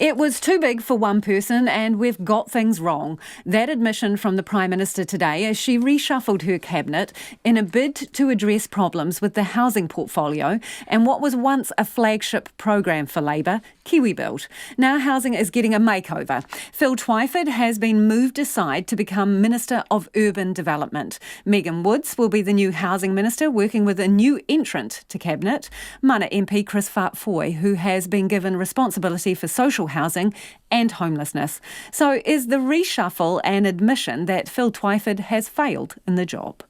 It was too big for one person and we've got things wrong. That admission from the Prime Minister today as she reshuffled her cabinet in a bid to address problems with the housing portfolio and what was once a flagship program for Labour, KiwiBuild. Now housing is getting a makeover. Phil Twyford has been moved aside to become Minister of Urban Development. Megan Woods will be the new Housing Minister, working with a new entrant to Cabinet, Mana MP Chris Foy, who has been given responsibility for social housing and homelessness. So is the reshuffle an admission that Phil Twyford has failed in the job?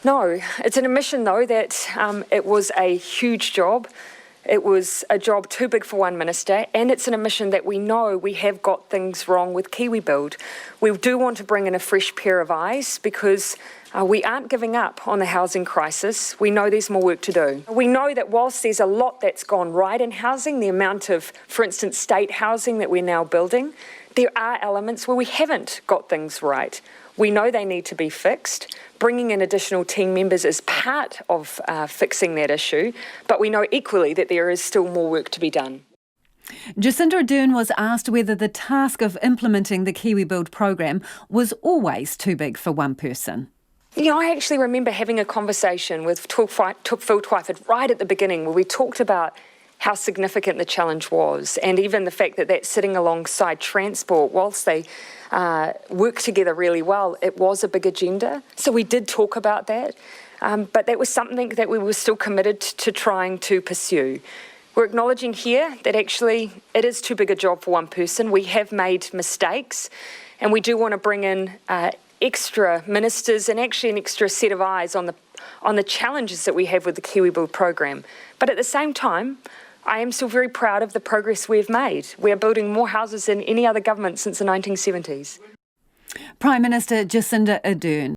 No, it's an admission though that it was a huge job. It was a job too big for one minister, and it's an admission that we know we have got things wrong with KiwiBuild. We do want to bring in a fresh pair of eyes because we aren't giving up on the housing crisis. We know there's more work to do. We know that whilst there's a lot that's gone right in housing, the amount of, for instance, state housing that we're now building, there are elements where we haven't got things right. We know they need to be fixed. Bringing in additional team members is part of fixing that issue, but we know equally that there is still more work to be done. Jacinda Ardern was asked whether the task of implementing the KiwiBuild program was always too big for one person. You know, I actually remember having a conversation with Phil Twyford right at the beginning where we talked about how significant the challenge was, and even the fact that that's sitting alongside transport, whilst they work together really well, it was a big agenda. So we did talk about that, but that was something that we were still committed to trying to pursue. We're acknowledging here that actually it is too big a job for one person. We have made mistakes, and we do want to bring in extra ministers and actually an extra set of eyes on the challenges that we have with the KiwiBuild program. But at the same time, I am still very proud of the progress we've made. We are building more houses than any other government since the 1970s. Prime Minister Jacinda Ardern.